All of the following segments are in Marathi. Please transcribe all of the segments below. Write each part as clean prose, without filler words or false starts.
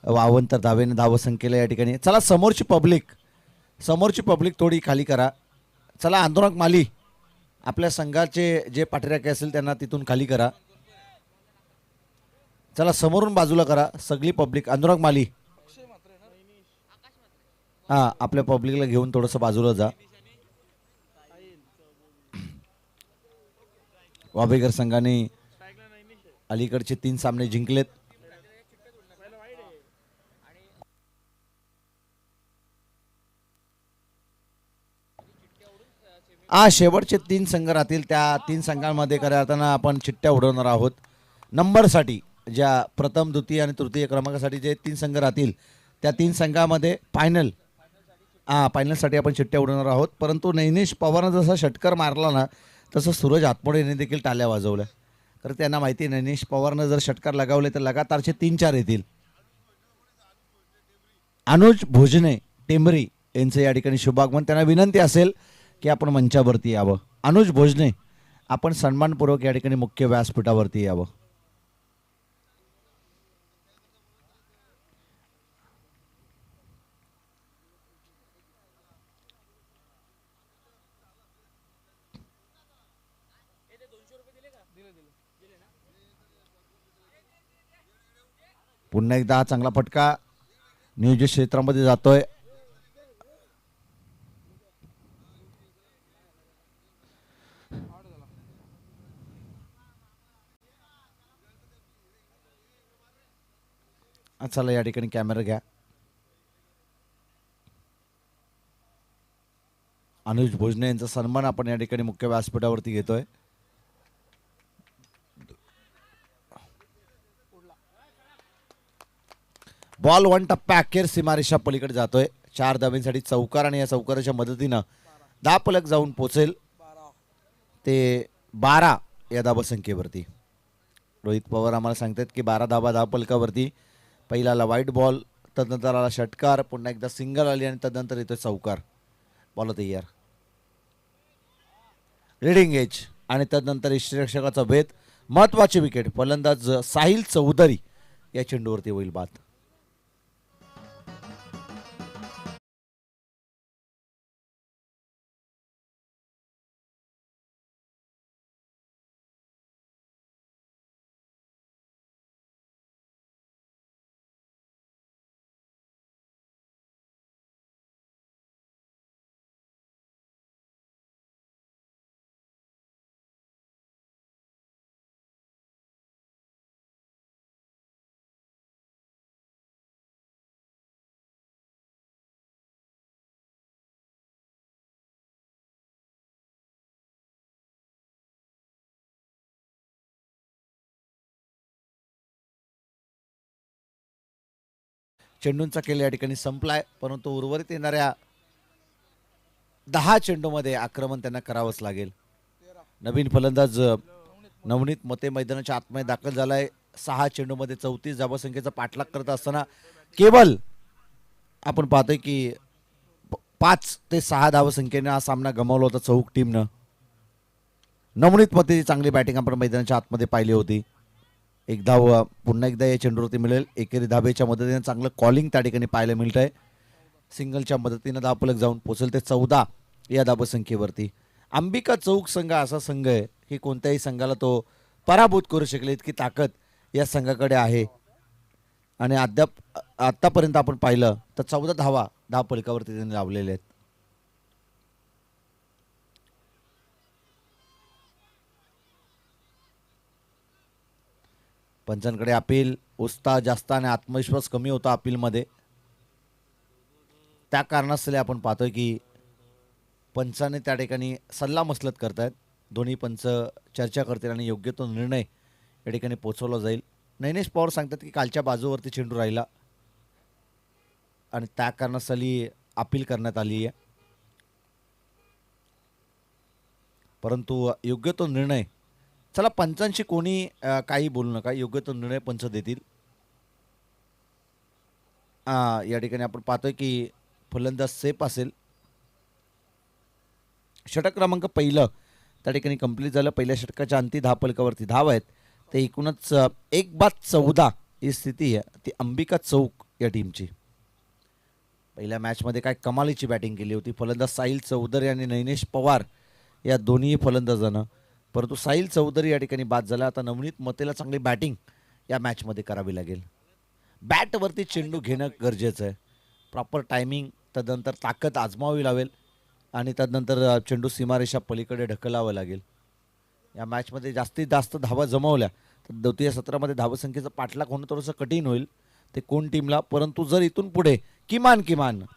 वावंतर धावेने धावसंख्येला या ठिकाणी. चला समोरची पब्लिक थोडी खाली करा. चला आंदोलक माली आपल्या संघाचे जे पाठराखे असेल त्यांना तिथून खाली करा. चला समोरून बाजूला करा सगळी पब्लिक. आंदोलक माली हां आपल्या पब्लिकला घेऊन थोडंसं बाजूला जा. वाबेकर संघाने अलीकडचे 3 सामने जिंकलेत. शेवटचे 3 संघ राहतील. त्या 3 संघांमध्ये खऱ्या अर्थानं आपण चिठ्ठ्या उडवणार आहोत नंबरसाठी. ज्या प्रथम द्वितीय आणि तृतीय क्रमांकासाठी जे 3 संघ राहतील त्या 3 संघामध्ये फायनलसाठी आपण चिठ्ठ्या उडवणार आहोत. परंतु नैनेश पवारनं जसा षटकार मारला ना तसं सूरज हातमोडे यांनी देखील टाळ्या वाजवल्या. तर त्यांना माहिती आहे नैनेश पवारनं जर षटकार लगावले तर लगातारचे 3-4 येतील. अनुज भोजने टेंबरी यांचं या ठिकाणी शुभागमन. त्यांना विनंती असेल की आपण मंचावरती यावं. अनुज भोजने आपण सन्मानपूर्वक या ठिकाणी मुख्य व्यासपीठावरती यावं. पुन्हा एकदा चांगला फटका नियोजित क्षेत्रामध्ये जातोय. चला या ठिकाणी कॅमेरा घ्या. अनुज भोजने यांचा सन्मान आपण या ठिकाणी मुख्य व्यासपीठावरती घेतोय. बॉल 1 टप्प्या अखेर सीमारेषा पलीकडे जातोय. 4 धाब्यांसाठी चौकार आणि या चौकाराच्या मदतीनं धापलक जाऊन पोचेल ते 12 या धाबसंख्येवरती. रोहित पवार आम्हाला सांगतात की 12 धाबा धापलकावरती. पहिल्याला व्हाईट बॉल, तदनंतर आला षटकार, पुन्हा एकदा सिंगल आली आणि तदनंतर येतोय चौकार. बॉल तयार, रीडिंग एज आणि तदनंतर यष्टीरक्षकाचा भेद. महत्वाची विकेट. फलंदाज साहिल चौधरी या चेंडूवरती होईल बाद. चेंडूंचा खेळ या ठिकाणी संपलाय. परंतु उर्वरित येणाऱ्या 10 चेंडूमध्ये आक्रमण त्यांना करावंच लागेल. नवीन फलंदाज नवनीत मते मैदानाच्या आतमध्ये दाखल झालाय. 6 चेंडूमध्ये 34 धावसंख्येचा पाठलाग करत असताना केवळ आपण पाहतोय की 5 ते 6 धावसंख्येने हा सामना गमावला होता चौक टीमनं. नवनीत मतेची चांगली बॅटिंग आपण मैदानाच्या आतमध्ये पाहिली होती. एक धाव पुन्हा एकदा या चेंडूवरती मिळेल. एकेरी धाबेच्या मदतीने चांगलं कॉलिंग त्या ठिकाणी पाहायला मिळत आहे. सिंगलच्या मदतीने धावफलक जाऊन पोचेल ते 14 या धाबसंख्येवरती. अंबिका चौक संघ असा संघ आहे की कोणत्याही संघाला तो पराभूत करू शकेल इतकी ताकद या संघाकडे आहे. आणि आतापर्यंत आपण पाहिलं तर 14 धावा धावफलकावरती त्यांनी लावलेले आहेत. पंचांकडे अपील. उत्साह जास्त आणि आत्मविश्वास कमी होता अपीलमध्ये. त्या कारणास्तव आपण पाहतोय की पंचाने त्या ठिकाणी सल्ला मसलत करतायत. दोन्ही पंच चर्चा करतील आणि योग्य तो निर्णय या ठिकाणी पोचवला जाईल. नैनेश पवार सांगतात की कालच्या बाजूवरती चेंडू राहिला आणि त्या कारणास्तव अपील करण्यात आली आहे. परंतु योग्य तो निर्णय, चला पंचांशी कोणी काही बोलू नका, योग्य तो निर्णय पंच देतील. या ठिकाणी आपण पाहतोय की फलंदाज सेफ असेल. षटक क्रमांक पहिलं त्या ठिकाणी कंप्लीट झालं. पहिल्या षटकाच्या अंती धावफलकावरती धाव आहेत ते एकूणच 1/14 ही स्थिती आहे. ती अंबिका चौक या टीमची. पहिल्या मॅचमध्ये काय कमालीची बॅटिंग केली होती फलंदाज साहिल चौधरी आणि नैनेश पवार या दोन्ही फलंदाजानं, परंतु साहिल चौधरी या ठिकाणी बाद झाला. आता नवनीत मतेला चांगली बॅटिंग या मॅचमध्ये करावी लागेल. बॅटवरती चेंडू घेणं गरजेचं आहे. प्रॉपर टायमिंग, तदनंतर ताकद आजमावी लागेल आणि तदनंतर चेंडू सीमारेषा पलीकडे ढकलावं लागेल. या मॅचमध्ये जास्तीत जास्त धावा जमवल्या तर द्वितीय सत्रामध्ये धावसंख्येचं पाठलाग होणं थोडंसं कठीण होईल ते कोण टीमला. परंतु जर इथून पुढे किमान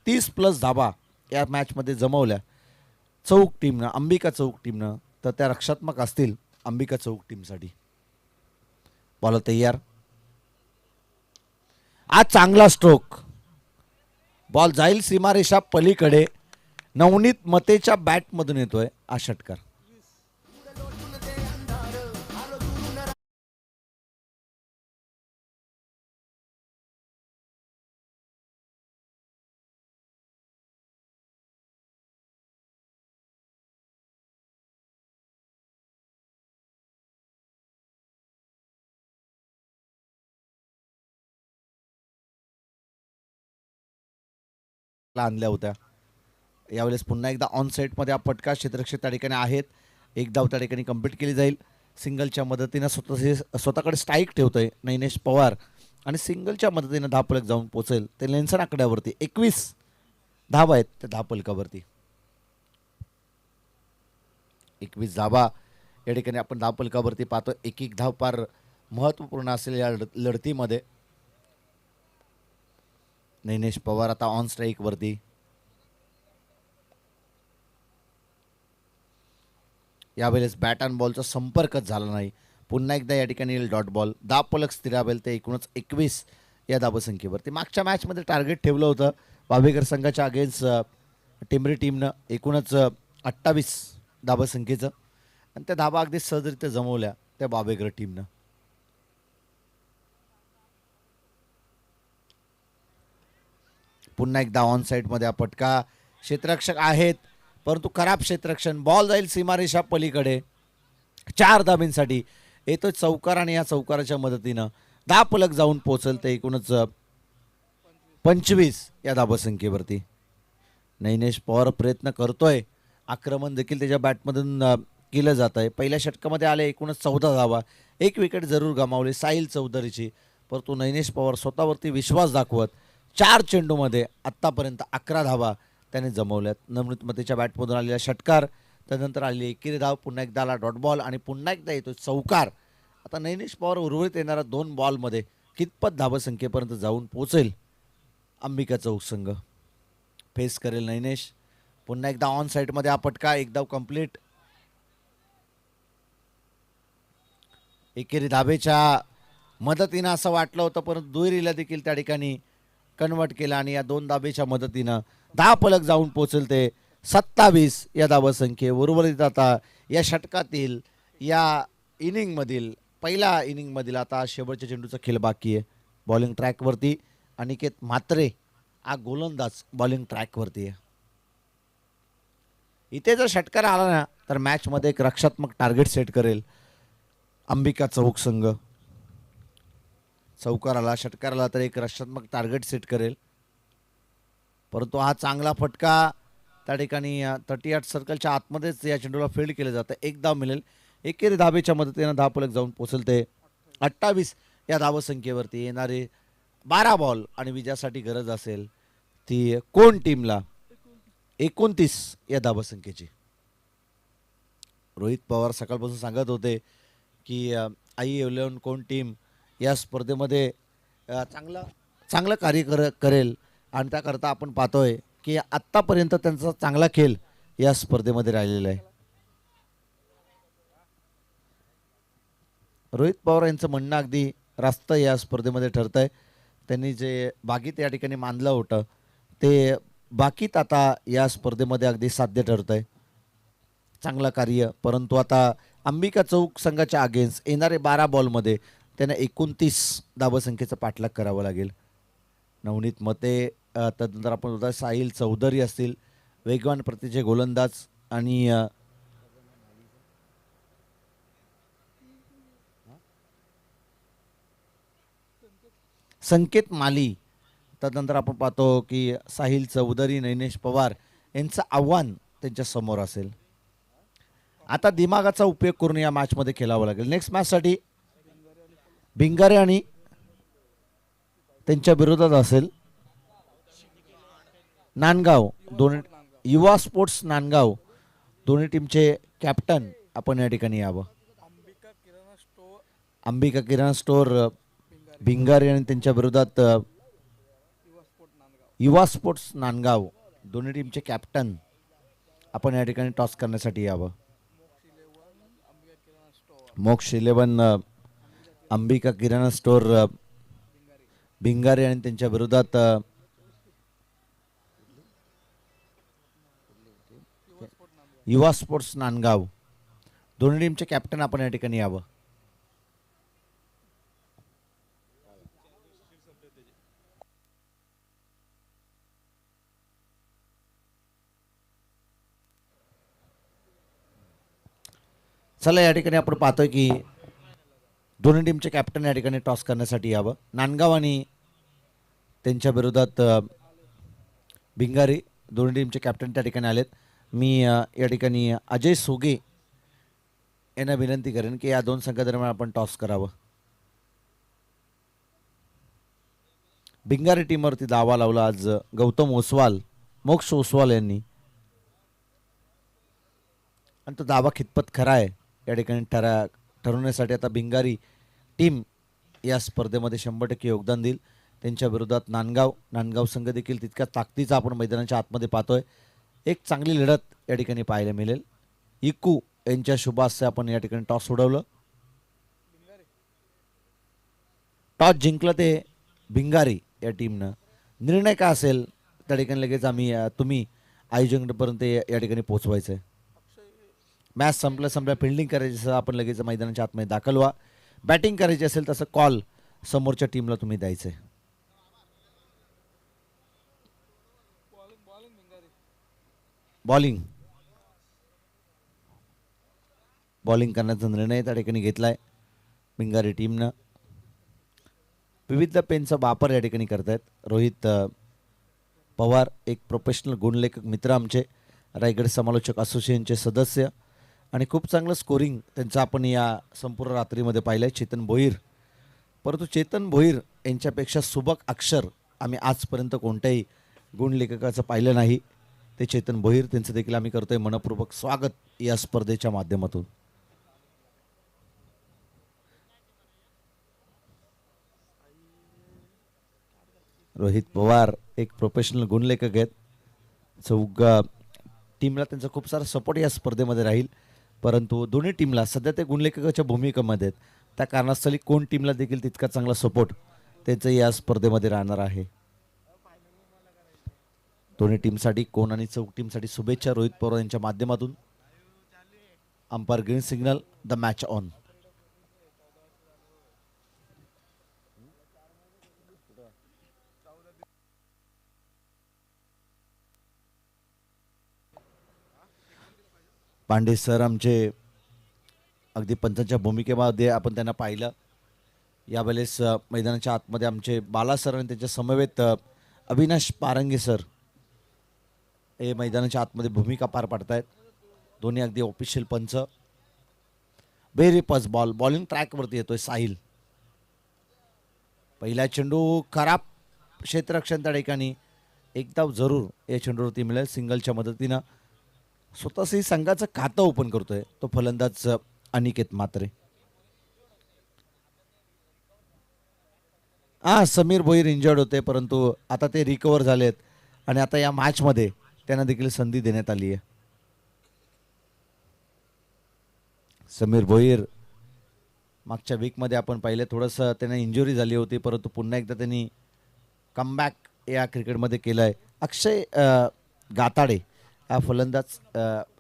30+ धावा या मॅचमध्ये जमवल्या चौक टीमनं, अंबिका चौक टीमनं, तर त्या रक्षात्मक असतील अंबिका चौक टीमसाठी. बॉलर तयार. आज चांगला स्ट्रोक, बॉल जाईल सीमारेषा पलीकडे. नवनीत मतेच्या बॅटमधून येतोय हा षटकार. आणल्या होत्या यावेळेस पुन्हा एकदा ऑन साईडमध्ये हा फटका क्षेत्ररक्षक त्या ठिकाणी आहेत. एक धाव त्या ठिकाणी कंप्लीट केली जाईल. सिंगलच्या मदतीनं स्वतःकडे स्ट्राईक ठेवतोय नैनेश पवार आणि सिंगलच्या मदतीनं धापलक जाऊन पोचेल ते लेन्सन आकड्यावरती. 21 धावा आहेत त्या धापलकावरती. 21 धावा या ठिकाणी आपण धापलकावरती पाहतो. एक एक धाव फार महत्त्वपूर्ण असलेल्या लढतीमध्ये. नैनेश पवार आता ऑन स्ट्राईक वरती. यावेळेस बॅट अँड बॉलचा संपर्कच झाला नाही. पुन्हा एकदा या ठिकाणी डॉट बॉल. धापलक स्थिरावेल ते एकूणच 21 या धावसंख्येवरती. मागच्या मॅचमध्ये टार्गेट ठेवलं होतं बावेकर संघाच्या अगेन्स्ट टिंबरी टीमनं एकूणच 28 धावसंख्येचं आणि त्या धावा अगदी सहजरित्या जमवल्या त्या बावेकर टीमनं. पुन्हा एकदा ऑन साईडमध्ये हा फटका. क्षेत्ररक्षक आहेत परंतु खराब क्षेत्ररक्षण. बॉल जाईल सीमारेषा पलीकडे. 4 धाबींसाठी येतो चौकार आणि या चौकाराच्या मदतीनं धापलक जाऊन पोचल ते एकूणच 25 या धावसंख्येवरती. नैनेश पवार प्रयत्न करतोय. आक्रमण देखील त्याच्या बॅटमधून केलं जात आहे. पहिल्या षटकामध्ये आले एकूणच 14 धावा. एक विकेट जरूर गमावली साहिल चौधरीची, परंतु नैनेश पवार स्वतःवरती विश्वास दाखवत 4 चेंडूमध्ये आत्तापर्यंत 11 धावा त्याने जमवल्यात. नवनीत मतेच्या बॅटमधून आलेला षटकार, त्यानंतर आलेली एकेरी धाव, पुन्हा एकदा आला डॉट बॉल आणि पुन्हा एकदा येतो चौकार. आता नैनेश पवार उर्वरित येणारा 2 बॉलमध्ये कितपत धावसंख्येपर्यंत जाऊन पोचेल अंबिका चौक संघ. फेस करेल नैनेश. पुन्हा एकदा ऑन साईडमध्ये हा फटका. एक धाव कंप्लीट. एकेरी धाबेच्या मदतीनं असं वाटलं होतं परंतु दुहेरीला देखील त्या ठिकाणी कन्वर्ट केला आणि या 2 धाबेच्या मदतीनं धापलक जाऊन पोचेल ते 27 या धावसंख्ये. उर्वरित आता या षटकातील या इनिंगमधील पहिल्या इनिंगमधील आता शेवटच्या चेंडूचा खेळ बाकी आहे. बॉलिंग ट्रॅकवरती अनिकेत म्हात्रे हा गोलंदाज बॉलिंग ट्रॅकवरती आहे. इथे जर षटकार आला ना तर मॅचमध्ये एक रक्षात्मक टार्गेट सेट करेल अंबिका चौक संघ. चौकार आला, षटकार आला तर एक रक्षात्मक टार्गेट सेट करेल. परंतु हा चांगला फटका त्या ठिकाणी 38 सर्कलच्या आतमध्येच या चेंडूला फील्ड केलं जातं. एक धाव मिळेल. एकेरी धाबेच्या मदतीनं धापलक जाऊन पोचेल ते 28 या धावसंख्येवरती. येणारे 12 बॉल आणि विजयासाठी गरज असेल ती कोण टीमला 29 या धावसंख्येची. रोहित पवार सकाळपासून सांगत होते की I11 कोण टीम या स्पर्धेमध्ये चांगलं कार्य करेल आणि त्याकरता आपण पाहतोय की आत्तापर्यंत त्यांचा चांगला खेळ या स्पर्धेमध्ये राहिलेला आहे. रोहित पवार यांचं म्हणणं अगदी रास्त या स्पर्धेमध्ये ठरत आहे. त्यांनी जे बाकीत या ठिकाणी मानलं होतं ते बाकीत आता या स्पर्धेमध्ये अगदी साध्य ठरत आहे. चांगलं कार्य. परंतु आता अंबिका चौक संघाच्या अगेन्स्ट येणारे 12 बॉलमध्ये त्यांना 29 धावसंख्येचा पाठलाग करावा लागेल. नवनीत मते, त्यानंतर आपण होता साहिल चौधरी असतील, वेगवान प्रतीचे गोलंदाज आणि संकेत माली त्यानंतर आपण पाहतो की साहिल चौधरी नैनेश पवार यांचं आव्हान त्यांच्या समोर असेल. आता दिमागाचा उपयोग करून या मॅचमध्ये खेळावं लागेल. नेक्स्ट मॅचसाठी भिंगारे आणि त्यांच्या विरोधात असेल नांदगाव दोन युवा स्पोर्ट्स नांदगाव दोन्ही टीमचे कॅप्टन आपण या ठिकाणी यावं. अंबिका किराणा स्टोअर भिंगारे आणि त्यांच्या विरोधात युवा स्पोर्ट्स नांदगाव दोन्ही टीमचे कॅप्टन आपण या ठिकाणी टॉस करण्यासाठी यावं. मोक्ष 11 अंबिका किराणा स्टोअर भिंगारे आणि त्यांच्या विरोधात युवा स्पोर्ट्स नांदगाव दोन्ही टीमचे कॅप्टन आपण या ठिकाणी यावं. चला या ठिकाणी आपण पाहतोय की दोन्ही टीमचे कॅप्टन या ठिकाणी टॉस करण्यासाठी यावं. नांदगाव आणि त्यांच्या विरोधात भिंगारी दोन्ही टीमचे कॅप्टन त्या ठिकाणी आलेत. मी या ठिकाणी अजय सोगे यांना विनंती करेन की या दोन संघादरम्यान आपण टॉस करावं. भिंगारी टीमवरती दावा लावला आज गौतम ओसवाल मोक्ष ओसवाल यांनी आणि तो दावा कितपत खरा आहे या ठिकाणी ठरवण्यासाठी आता भिंगारी टीम या स्पर्धेमध्ये 100% योगदान देईल. त्यांच्या विरोधात नांदगाव संघ देखील तितक्या ताकदीचा आपण मैदानाच्या आतमध्ये पाहतोय. एक चांगली लढत या ठिकाणी पाहायला मिळेल. इकू यांच्या शुभास्य आपण या ठिकाणी टॉस उडवलं. टॉस जिंकलं ते भिंगारी या टीमनं. निर्णय काय असेल त्या ठिकाणी लगेच तुम्ही आयोजकांपर्यंत या ठिकाणी पोहोचवायचं आहे. मॅच संपल्या फिल्डिंग करायची असेल आपण लगेच मैदानाच्या आतमध्ये दाखल व्हा. बॅटिंग करायची असेल तसं कॉल समोरच्या टीमला तुम्ही द्यायचं आहे. बॉलिंग करण्याचा निर्णय त्या ठिकाणी घेतलाय भिंगारी टीमनं. विविध पेनचा वापर या ठिकाणी करतायत. रोहित पवार एक प्रोफेशनल गुणलेखक मित्र आमचे, रायगड समालोचक असोसिएशनचे सदस्य आणि खूप चांगलं स्कोरिंग त्यांचं आपण या संपूर्ण रात्रीमध्ये पाहिलं आहे. चेतन भोईर, परंतु चेतन भोईर यांच्यापेक्षा सुबक अक्षर आम्ही आजपर्यंत कोणत्याही गुणलेखकाचं पाहिलं नाही. ते चेतन भोईर त्यांचं देखील आम्ही करतोय मनपूर्वक स्वागत या स्पर्धेच्या माध्यमातून. रोहित पवार एक प्रोफेशनल गुणलेखक आहेत. चौघा टीमला त्यांचा खूप सारा सपोर्ट या स्पर्धेमध्ये राहील, परंतु दोन्ही टीमला सध्या ते गुणलेखकाच्या भूमिकेमध्ये आहेत. त्या कारणास्तव कोण टीमला देखील तितका चांगला सपोर्ट त्याचं या स्पर्धेमध्ये राहणार आहे. दोन्ही टीमसाठी कोण आणि चौक टीमसाठी शुभेच्छा रोहित पवार यांच्या माध्यमातून. Umpire green signal, the match on. Pande sir आमचे अगदी पंचांच्या भूमिकेमध्ये आपण त्यांना पाहिलं. यावेळेस मैदानाच्या आतमध्ये आमचे बाला सर आणि त्याच्या समवेत अविनाश पारंगे सर हे मैदानाच्या आतमध्ये भूमिका पार पाडतायत. दोन्ही अगदी ऑफिशियल पंच. व्हेरी पस बॉल बॉलिंग ट्रॅकवरती येतोय साहिल. पहिला चेंडू खराब क्षेत्ररक्षण त्या ठिकाणी. एक धाव जरूर या चेंडूवरती मिळेल सिंगलच्या मदतीनं. स्वतःही संघाचं खातं ओपन करतोय तो फलंदाज अनिकेत म्हात्रे. समीर भोईर इंजर्ड होते, परंतु आता ते रिकवर झालेत आणि आता या मॅचमध्ये त्यांना देखील संधी देण्यात आली आहे. समीर भोईर मागच्या वीकमध्ये आपण पाहिलं थोडंसं त्यांना इंजुरी झाली होती, परंतु पुन्हा एकदा त्यांनी कमबॅक या क्रिकेटमध्ये केलं आहे. अक्षय गाताडे हा फलंदाज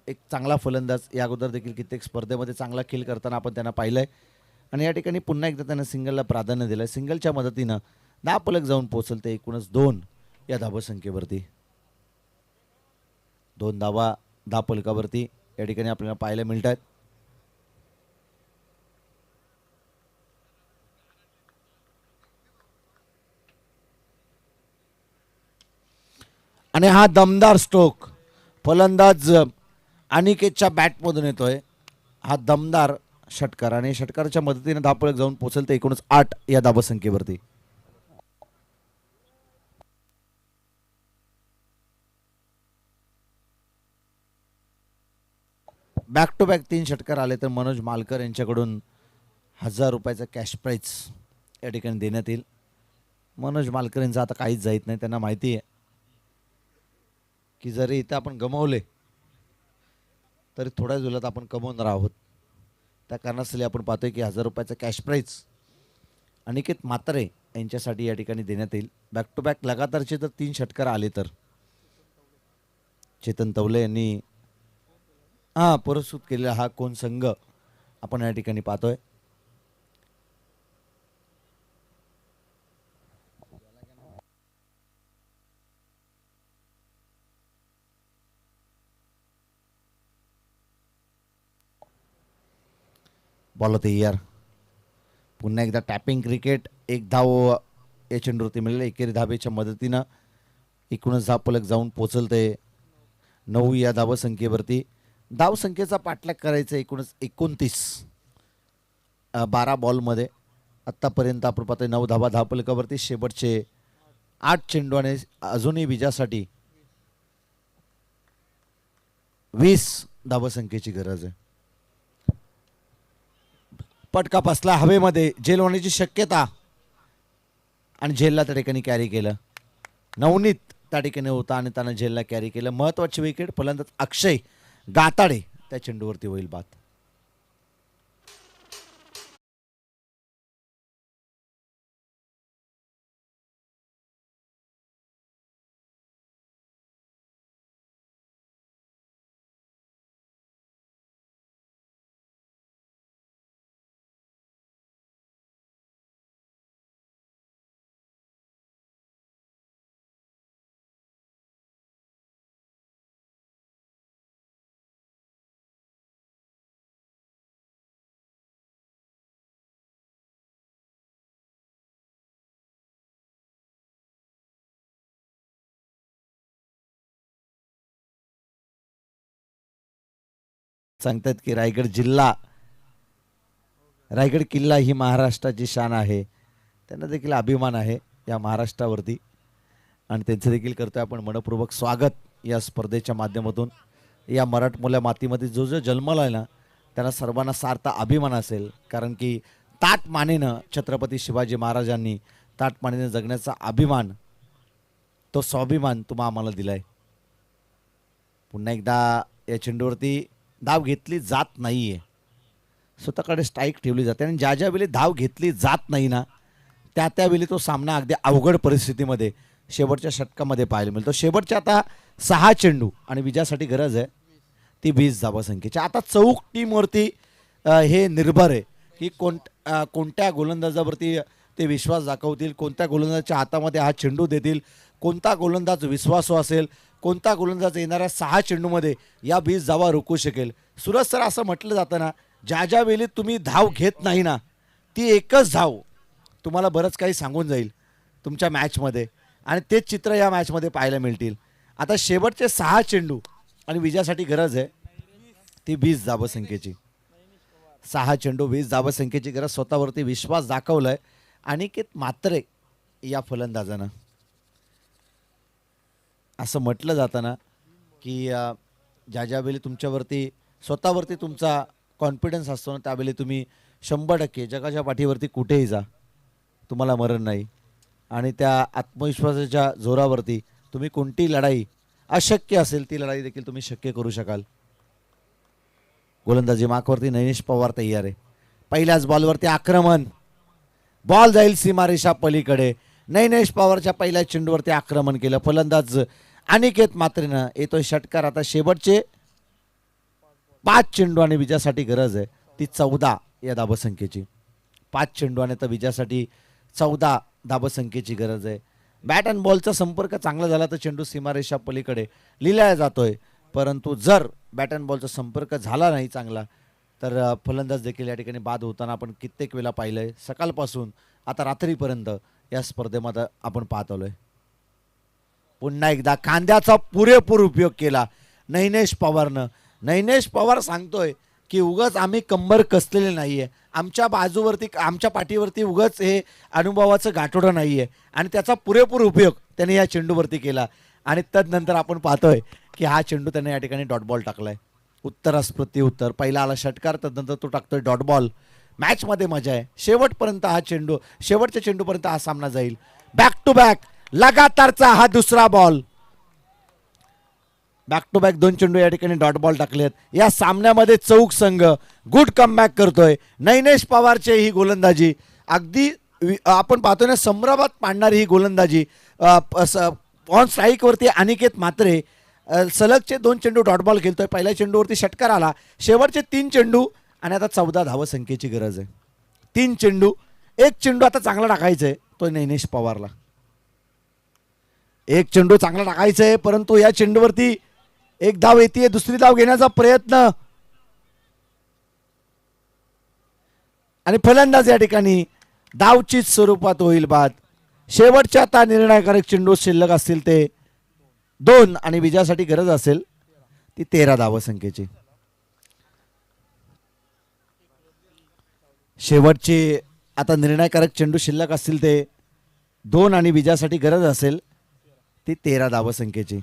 एक चांगला फलंदाज, या अगोदर देखील कित्येक स्पर्धेमध्ये चांगला खेळ करताना आपण त्यांना पाहिलं आहे आणि या ठिकाणी पुन्हा एकदा त्यांना सिंगलला प्राधान्य दिलं आहे. सिंगलच्या मदतीनं 10 फलक जाऊन पोहोचल ते एकूणच 2 या धावसंख्येवरती. 2 धावा 10 फलकावरती या ठिकाणी आपल्याला पाहायला मिळत आहेत. आणि हा दमदार स्ट्रोक फलंदाज अनिकेतच्या बॅटमधून येतोय. हा दमदार षटकार आणि षटकाराच्या मदतीने धावफलक जाऊन पोहोचेल ते एकूणच 8 या धावसंख्येवरती. बॅक टू बॅक 3 षटकार आले तर मनोज मालकर यांच्याकडून 1000 रुपयाचा कॅश प्राईज या ठिकाणी देण्यात येईल. मनोज मालकर यांचं आता काहीच जाईत नाही. त्यांना माहिती आहे की जरी इथं आपण गमावले तरी थोड्या वेळात आपण कमवणार आहोत. त्या कारणास्तव आपण पाहतोय की 1000 रुपयाचा कॅश प्राईज अनिकेत म्हात्रे यांच्यासाठी या ठिकाणी देण्यात येईल. बॅक टू बॅक लगातारचे जर 3 षटकार आले तर चेतन तवले यांनी पुरस्कृत केलेला हा कोण संघ आपण या ठिकाणी पाहतोय. बॉल होते यार. पुन्हा एकदा टॅपिंग क्रिकेट. एक धाव या चेंडूवरती मिळेल. एकेरी धावेच्या मदतीनं एकूणच धावफलक जाऊन पोचलते 9 या धावसंख्येवरती. धावसंख्येचा पाठलाग करायचा एकूणच 29 12 बॉलमध्ये. आत्तापर्यंत आपण पाहतोय 9 धावा धावफलकावरती. शेवटचे 8 चेंडू आणि अजूनही विजयासाठी 20 धावसंख्येची गरज आहे. पटका बसला हवेमध्ये. झेल होण्याची शक्यता आणि झेलला त्या ठिकाणी कॅरी केलं. नवनीत त्या ठिकाणी होता आणि त्यानं झेलला कॅरी केलं. महत्वाची विकेट. फलंदाज अक्षय गाताडे त्या चेंडूवरती होईल बाद. सांगतात की रायगड जिल्हा, रायगड किल्ला ही महाराष्ट्राची शान आहे. त्यांना देखील अभिमान आहे या महाराष्ट्रावरती आणि त्यांचं देखील करतोय आपण मनपूर्वक स्वागत या स्पर्धेच्या माध्यमातून. या मराठमोल्या मातीमध्ये जो जो जन्मला आहे ना त्यांना सर्वांना सार्थ अभिमान असेल. कारण की ताटमानेनं छत्रपती शिवाजी महाराजांनी ताटमानेनं जगण्याचा अभिमान, तो स्वाभिमान तुम्हा आम्हाला दिलाय. पुन्हा एकदा या चेंडूवरती धाव घेतली जात नाहीये. स्वतःकडे स्ट्राईक ठेवली जाते आणि ज्या ज्यावेळी धाव घेतली जात नाही ना त्या त्यावेळी तो सामना अगदी अवघड परिस्थितीमध्ये शेवटच्या षटकामध्ये पाहायला मिळतो. शेवटचे आता 6 चेंडू आणि विजयासाठी गरज आहे ती 20 धावसंख्येची. आता चौक टीमवरती हे निर्भर आहे की कोणत्या गोलंदाजावरती ते विश्वास दाखवतील, कोणत्या गोलंदाजाच्या हातामध्ये हा चेंडू देतील, कोणता गोलंदाज विश्वासू असेल, कोणता गोलंदाज येणाऱ्या 6 चेंडूमध्ये या 20 धावा रोखू शकेल. सूरज सर असं म्हटलं जातं ना ज्या ज्या वेळी तुम्ही धाव घेत नाही ना ती एकच धाव तुम्हाला बरंच काही सांगून जाईल तुमच्या मॅचमध्ये आणि तेच चित्र या मॅचमध्ये पाहायला मिळतील. आता शेवटचे 6 चेंडू आणि विजयासाठी गरज आहे ती 20 धावसंख्येची. 6 चेंडू 20 धावसंख्येची गरज. स्वतःवरती विश्वास दाखवलाय अनिकेत म्हात्रे या फलंदाजानं. असं म्हटलं जातं ना की ज्या ज्यावेळी तुमच्यावरती स्वतःवरती तुमचा कॉन्फिडन्स असतो ना त्यावेळी तुम्ही 100% जगाच्या पाठीवरती कुठेही जा तुम्हाला मरण नाही आणि त्या आत्मविश्वासाच्या जोरावरती तुम्ही कोणती लढाई अशक्य असेल ती लढाई देखील तुम्ही शक्य करू शकाल. गोलंदाजी मार्कवरती नैनेश पवार तयार आहे. पहिल्याच बॉलवरती आक्रमण. बॉल जाईल सीमारेषा पलीकडे. नैनेश पवारच्या पहिल्या चेंडूवरती आक्रमण केलं. फलंदाज अनिकेत म्हात्रेनं येतोय षटकार. आता शेवटचे 5 चेंडू आणि विजयासाठी गरज आहे ती 14 या धावसंख्येची. 5 चेंडू आणि आता विजयासाठी 14 धावसंख्येची गरज आहे. बॅट अँड बॉलचा संपर्क चांगला झाला तर चेंडू सीमारेषा पलीकडे लिहिला जातोय. परंतु जर बॅट अँड बॉलचा संपर्क झाला नाही चांगला तर फलंदाज देखील या ठिकाणी बाद होताना आपण कित्येक वेळा पाहिलंय. सकाळपासून आता रात्रीपर्यंत या स्पर्धेमध्ये आपण पाहत आलोय. पुन्हा एकदा खांद्याचा पुरेपूर उपयोग केला नैनेश पवारनं. नैनेश पवार सांगतोय की उगाच आम्ही कंबर कसलेले नाहीये, आमच्या बाजूवरती आमच्या पाठीवरती उगाच हे अनुभवाचं गाठोडं नाहीये आणि त्याचा पुरेपूर उपयोग त्याने या चेंडूवरती केला. आणि तदनंतर आपण पाहतोय की हा चेंडू त्याने या ठिकाणी डॉट बॉल टाकलाय. उत्तरास प्रत्युत्तर, पहिला आला षटकार, तदनंतर तो टाकतोय डॉट बॉल. मॅचमध्ये मजा आहे, शेवटपर्यंत हा चेंडू, शेवटच्या चेंडूपर्यंत हा सामना जाईल. बॅक टू बॅक लगातारचा हा दुसरा बॉल, बॅक टू बॅक 2 चेंडू या ठिकाणी डॉट बॉल टाकलेत. या सामन्यामध्ये चौक संघ गुड कमबॅक करतोय. नैनेश पवारचे ही गोलंदाजी अगदी आपण पाहतोय ना, संभ्रमात पाडणारी ही गोलंदाजी. ऑन स्ट्राईक वरती अनिकेत म्हात्रे सलगचे 2 चेंडू डॉट बॉल खेळतोय. पहिल्या चेंडूवरती षटकार आला, शेवटचे 3 चेंडू आणि आता 14 धाव संख्येची गरज आहे. 3 चेंडू, 1 चेंडू आता चांगला टाकायचा आहे तो नैनेश पवारला. 1 चेंडू चांगला टाकायचा आहे, परंतु या चेंडूवरती 1 धाव येते, दुसरी धाव घेण्याचा प्रयत्न आणि फलंदाज या ठिकाणी धावचीच स्वरूपात होईल बाद. शेवटच्या आता निर्णायकारक चेंडू शिल्लक असतील ते 2 आणि विजयासाठी गरज असेल ती 13 धावसंख्येची. शेवटचे आता निर्णायकारक चेंडू शिल्लक असतील ते 2 आणि विजयासाठी गरज असेल ती 13 धावसंख्येची.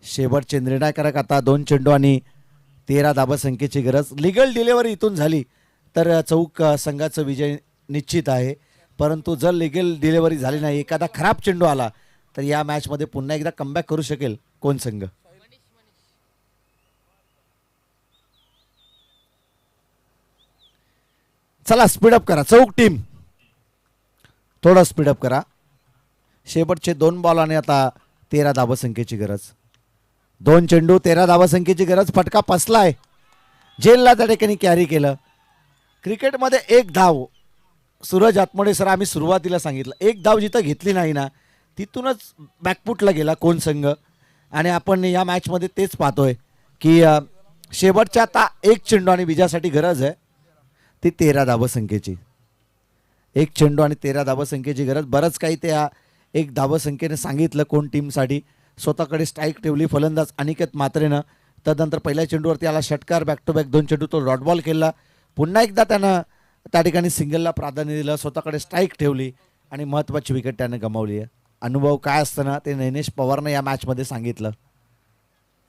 शेवटचे निर्णायकारक आता 2 चेंडू आणि 13 धावसंख्येची गरज. लिगल डिलेव्हरी इथून झाली तर चौक संघाचा विजय निश्चित आहे, परंतु जर लिगल डिलेव्हरी झाली नाही, एखादा खराब चेंडू आला तर या मॅचमध्ये पुन्हा एकदा कमबॅक करू शकेल कोण संघ. चला स्पीडअप करा चौक टीम, थोडं स्पीडअप करा. शेवटचे 2 बॉल आणि आता 13 धावसंख्येची गरज. 2 चेंडू 13 धावसंख्येची गरज. फटका फसलाय, झेलला त्या ठिकाणी कॅरी केलं. क्रिकेटमध्ये 1 धाव, सूरज आत्मोडे सर आम्ही सुरुवातीला सांगितलं, 1 धाव जिथं घेतली नाही ना तिथूनच बॅकफुटला गेला कोण संघ. आणि आपण या मॅचमध्ये तेच पाहतोय की शेवटच्या आता 1 चेंडू आणि विजयासाठी गरज आहे ती 13 धावसंख्येची. 1 चेंडू आणि 13 धावसंख्येची गरज. बरंच काही त्या 1 धावसंख्येने सांगितलं कोण टीमसाठी. स्वतःकडे स्ट्राईक ठेवली फलंदाज अनिकेत म्हात्रेनं. तदनंतर पहिल्या चेंडूवरती आला षटकार, बॅक टू बॅक 2 चेंडू तो डॉट बॉल खेळला. पुन्हा एकदा त्यानं त्या ठिकाणी सिंगलला प्राधान्य दिलं, स्वतःकडे स्ट्राईक ठेवली आणि महत्त्वाची विकेट त्याने गमावली आहे. अनुभव काय असताना ते नैनेश पवारनं या मॅचमध्ये सांगितलं.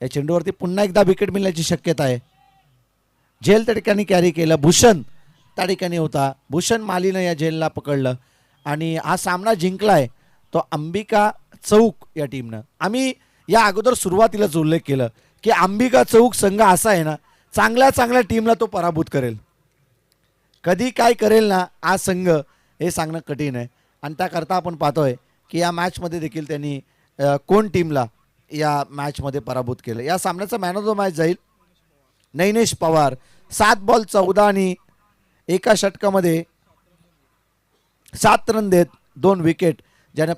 या चेंडूवरती पुन्हा एकदा विकेट मिळण्याची शक्यता आहे. झेल त्या ठिकाणी कॅरी केलं, भूषण त्या ठिकाणी होता, भूषण मालीनं या झेलला पकडलं आणि हा सामना जिंकलाय तो अंबिका चौक या टीमनं. आम्ही या अगोदर सुरुवातीलाच उल्लेख केलं की अंबिका चौक संघ असा आहे ना, चांगल्या चांगल्या टीमला तो पराभूत करेल. कधी काय करेल ना हा संघ हे सांगणं कठीण आहे. आणि त्याकरता आपण पाहतोय की या मॅचमध्ये देखील त्यांनी कोण टीमला या मॅचमध्ये पराभूत केलं. या सामन्याचा मॅन ऑफ द मॅच जाईल नैनेश पवार. 7 बॉल 14 आणि एका षटकामध्ये 7 रन देत 2 विकेट